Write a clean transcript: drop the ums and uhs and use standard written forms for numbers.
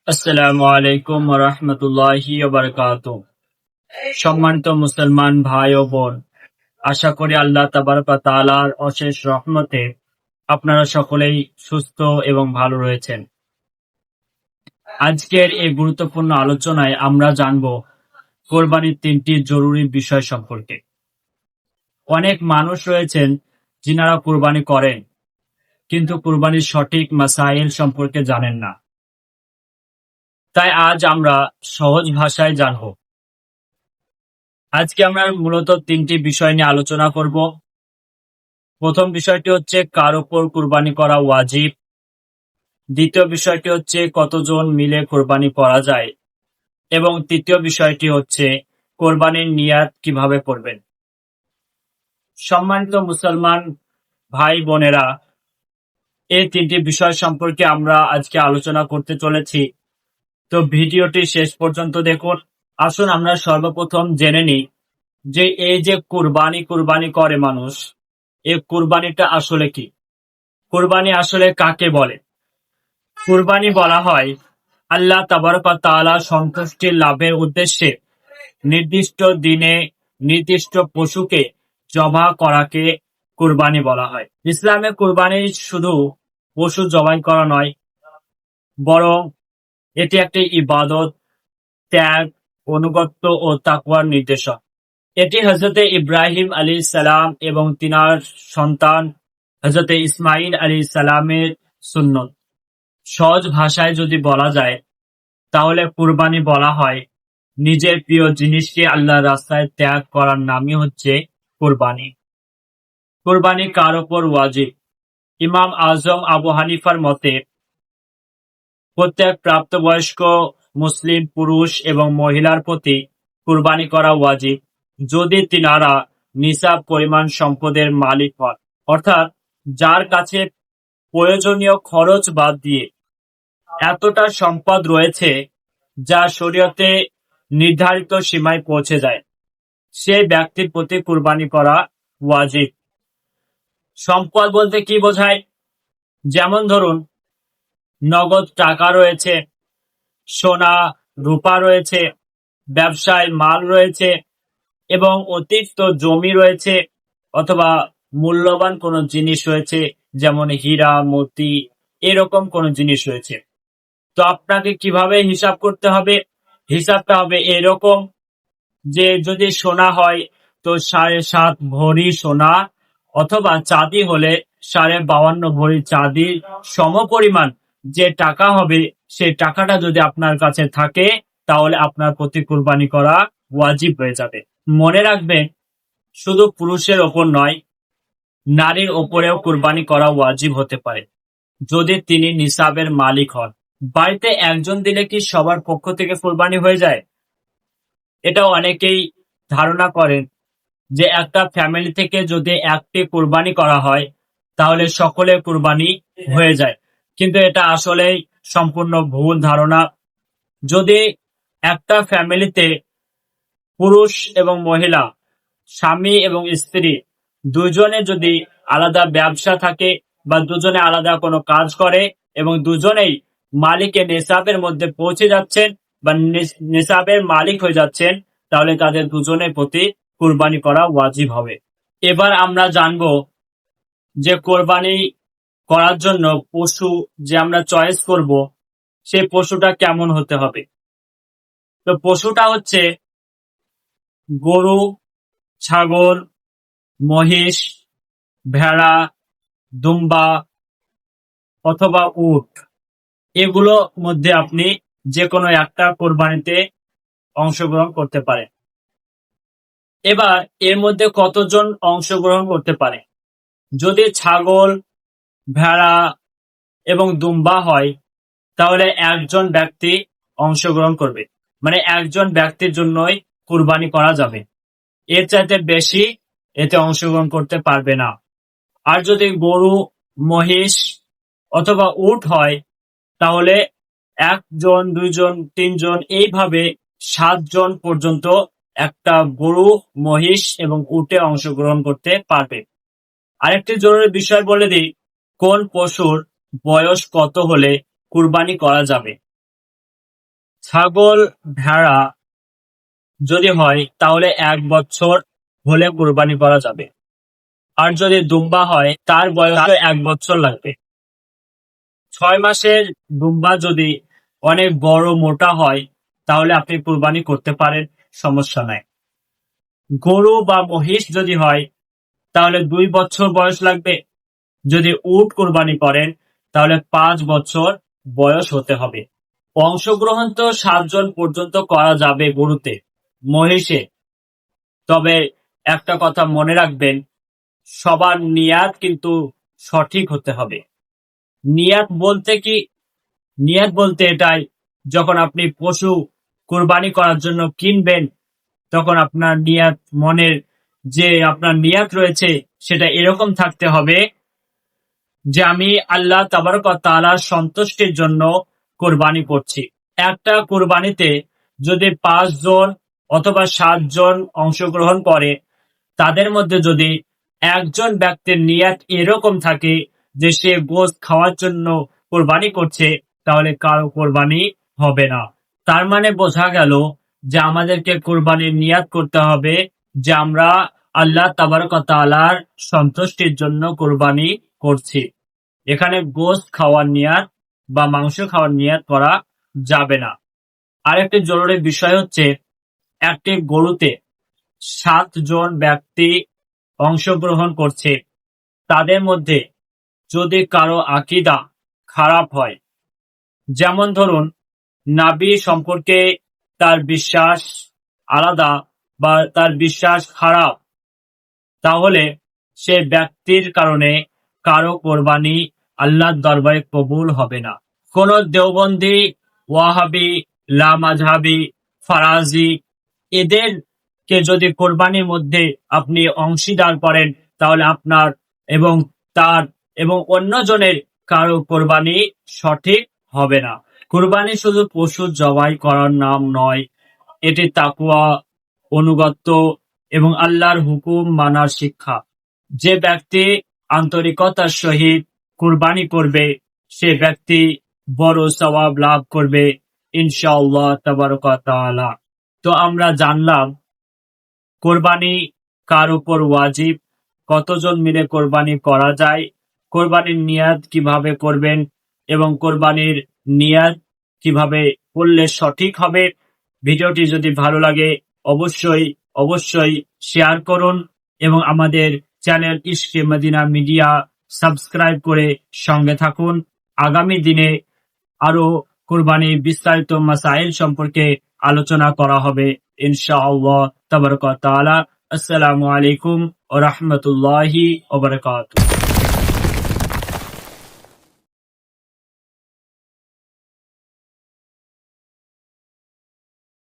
আসসালামু আলাইকুম ওয়া রাহমাতুল্লাহি ওয়া বারাকাতুহু। সম্মানিত মুসলমান ভাই ও বোন, আশা করি আল্লাহ তাবারক ওয়া তাআলার অশেষ রহমতে আপনারা সকলেই সুস্থ এবং ভালো রয়েছেন। আজকের এই গুরুত্বপূর্ণ আলোচনায় আমরা জানব কোরবানির ৩টি জরুরি বিষয় সম্পর্কে। অনেক মানুষ রয়েছেন যিনারা কোরবানি করেন, কিন্তু কোরবানির সঠিক মাসাইল সম্পর্কে জানেন না। তাই আজ আমরা সহজ ভাষায় জানব। আজকে আমরা মূলত ৩টি বিষয় নিয়ে আলোচনা করব। প্রথম বিষয়টি হচ্ছে কার উপর কুরবানি করা ওয়াজিব। দ্বিতীয় বিষয়টি হচ্ছে কতজন মিলে কোরবানি করা যায়, এবং তৃতীয় বিষয়টি হচ্ছে কোরবানির নিয়াত কিভাবে করবেন। সম্মানিত মুসলমান ভাই বোনেরা, এই ৩টি বিষয় সম্পর্কে আমরা আজকে আলোচনা করতে চলেছি, তো ভিডিওটি শেষ পর্যন্ত দেখুন। আসুন আমরা সর্বপ্রথম জেনে নিই যে এই যে কুরবানি করে মানুষ, এই কুরবানিটা আসলে কি। কুরবানি আসলে কাকে বলে? কুরবানি বলা হয় আল্লাহ তাবারক ওয়া তাআলা সন্তুষ্টি লাভের উদ্দেশ্যে নির্দিষ্ট দিনে নির্দিষ্ট পশুকে জবাহ করাকে কুরবানি বলা হয়। ইসলামে কুরবানি শুধু পশু জবাই করা নয়, বরং এটি একটি ইবাদত, ত্যাগ, অনুগত্য ও তাকওয়ার নির্দেশক। এটি হযরতে ইব্রাহিম আলাইহিস সালাম এবং তিনার সন্তান হযরতে ইসমাঈল আলাইহিস সালামের সুন্নত। সহজ ভাষায় যদি বলা যায়, তাহলে কুরবানি বলা হয় নিজের প্রিয় জিনিসকে আল্লাহর রাস্তায় ত্যাগ করার নামই হচ্ছে কুরবানি। কুরবানি কার উপর ওয়াজিব? ইমাম আজম আবু হানিফার মতে প্রত্যেক প্রাপ্তবয়স্ক মুসলিম পুরুষ এবং মহিলার প্রতি কুরবানি করা ওয়াজিব, যদি তিনারা নিসাব পরিমাণ সম্পদের মালিক হন, অর্থাৎ যার কাছে প্রয়োজনীয় খরচ বাদ দিয়ে এতটা সম্পদ রয়েছে যা শরীয়তে নির্ধারিত সীমায় পৌঁছে যায়, সেই ব্যক্তির প্রতি কুরবানি করা ওয়াজিব। সম্পদ বলতে কি বোঝায়? যেমন ধরুন, নগদ টাকা রয়েছে, সোনা রূপা রয়েছে, ব্যবসায় মাল রয়েছে, এবং অতিরিক্ত জমি রয়েছে, অথবা মূল্যবান কোনো জিনিস রয়েছে, যেমন হীরা মতি, এরকম কোনো জিনিস রয়েছে। তো আপনাকে কিভাবে হিসাব করতে হবে? হিসাবটা হবে এরকম যে যদি সোনা হয় তো 7.5 ভরি সোনা, অথবা চাঁদি হলে 52.5 ভরি চাঁদির সমপরিমাণ যে টাকা হবে, সেই টাকাটা যদি আপনার কাছে থাকে, তাহলে আপনার প্রতি কুরবানি করা ওয়াজিব হয়ে যাবে। মনে রাখবেন, শুধু পুরুষের ওপর নয়, নারীর ওপরেও কুরবানি করা ওয়াজিব হতে পারে, যদি তিনি নিসাবের মালিক হন। বাড়িতে একজন দিলে কি সবার পক্ষ থেকে কুরবানি হয়ে যায়? এটাও অনেকেই ধারণা করেন যে একটা ফ্যামিলি থেকে যদি একটি কুরবানি করা হয়, তাহলে সকলের কুরবানি হয়ে যায়, কিন্তু এটা আসলেই সম্পূর্ণ ভুল ধারণা। যদি একটা ফ্যামিলিতে পুরুষ এবং মহিলা, স্বামী এবং স্ত্রী, দুজনে যদি আলাদা ব্যবসা থাকে বা দুজনে আলাদা কোনো কাজ করে এবং দুজনেই মালিকের নিসাবের মধ্যে পৌঁছে যাচ্ছেন বা নিসাবের মালিক হয়ে যাচ্ছেন, তাহলে তাদের দুজনের প্রতি কুরবানি করা ওয়াজিব হবে। এবার আমরা জানবো যে কোরবানি করার জন্য পশু যে আমরা চয়েস করব, সেই পশুটা কেমন হতে হবে। তো পশুটা হচ্ছে গরু, ছাগল, মহিষ, ভেড়া, দুম্বা অথবা উট, এগুলো মধ্যে আপনি যে কোনো একটা কোরবানিতে অংশগ্রহণ করতে পারেন। এবার এর মধ্যে কতজন অংশগ্রহণ করতে পারে? যদি ছাগল, ভেড়া এবং দুম্বা হয়, তাহলে একজন ব্যক্তি অংশগ্রহণ করবে, মানে একজন ব্যক্তির জন্যই কুরবানি করা যাবে। এর চাইতে বেশি এতে অংশগ্রহণ করতে পারবে না। আর যদি গরু, মহিষ অথবা উট হয়, তাহলে 1 জন, 2 জন, 3 জন, এইভাবে 7 জন পর্যন্ত একটা গরু, মহিষ এবং উটে অংশগ্রহণ করতে পারবে। আরেকটি জরুরি বিষয় বলে দিই, কোন পশুর বয়স কত হলে কুরবানি করা যাবে। ছাগল ভেড়া যদি হয় তাহলে 1 বছর হলে কোরবানি করা যাবে। আর যদি দুম্বা হয় তার বয়স 1 বছর লাগবে। 6 মাসের দুম্বা যদি অনেক বড় মোটা হয় তাহলে আপনি কোরবানি করতে পারেন, সমস্যা নাই। গরু বা মহিষ যদি হয় তাহলে 2 বছর বয়স লাগবে। যদি উট কোরবানি করেন তাহলে 5 বছর বয়স হতে হবে। অংশগ্রহণ তো 7 জন পর্যন্ত করা যাবে গরুতে, মহিষে। তবে একটা কথা মনে রাখবেন, সবার নিয়াত কিন্তু সঠিক হতে হবে। নিয়াত বলতে কি? নিয়াত বলতে এটাই, যখন আপনি পশু কোরবানি করার জন্য কিনবেন তখন আপনার নিয়াত, মনের যে আপনার নিয়াত রয়েছে সেটা এরকম থাকতে হবে যে আমি আল্লাহ তাবারক ওয়া তাআলার সন্তুষ্টির জন্য কোরবানি করছি। একটা কোরবানিতে যদি 5 জন অথবা 7 জন অংশগ্রহণ করে, তাদের মধ্যে যদি একজন ব্যক্তির নিয়াত এরকম থাকে যে সে গোশত খাওয়ার জন্য কোরবানি করছে, তাহলে কারো কোরবানি হবে না। তার মানে বোঝা গেল যে আমাদেরকে কোরবানির নিয়াত করতে হবে যে আমরা আল্লাহ তাবারক ওয়া তাআলার সন্তুষ্টির জন্য কোরবানি করছি। এখানে গোশত খাওয়ার নিয়াত বা মাংস খাওয়ার নিয়াত করা যাবে না। আরেকটি জরুরি বিষয় হচ্ছে, একটি গরুতে 7 জন ব্যক্তি অংশগ্রহণ করছে, তাদের মধ্যে যদি কারো আকীদা খারাপ হয়, যেমন ধরুন নাবী সম্পর্কে তার বিশ্বাস আলাদা বা তার বিশ্বাস খারাপ, তাহলে সে ব্যক্তির কারণে কারো কোরবানি আল্লাহর দরবারে কবুল হবে না। কোন দেওবন্দি, ওয়াহাবি, লামাযহাবি, ফারাজি এদেরকে যদি কোরবানির মধ্যে আপনি অংশীদার করেন তাহলে আপনার এবং তার এবং অন্যজনের কারো কোরবানি সঠিক হবে না। কোরবানি শুধু পশু জবাই করার নাম নয়, এটি তাকওয়া, অনুগত্য এবং আল্লাহর হুকুম মানার শিক্ষা। যে ব্যক্তি আন্তরিকতার সহিত কুরবানি করবে সে ব্যক্তি বড় সওয়াব লাভ করবে ইনশাআল্লাহ তাবারক ওয়া তাআলা। তো আমরা জানলাম কোরবানি কার উপর ওয়াজিব, কতজন মিলে কোরবানি করা যায়, কোরবানির নিয়াত কিভাবে করবেন এবং কোরবানির নিয়াত কিভাবে করলে সঠিক হবে। ভিডিওটি যদি ভালো লাগে অবশ্যই শেয়ার করুন এবং আমাদের চ্যানেল ইশকে মদিনা মিডিয়া সাবস্ক্রাইব করে সঙ্গে থাকুন। আগামী দিনে আরো কোরবানির বিস্তারিত মাসাইল সম্পর্কে আলোচনা করা হবে ইনশাআল্লাহ তাবারক ওয়া তাআলা। আসসালামু আলাইকুম ওয়া রাহমাতুল্লাহি ওয়া বারাকাতুহু।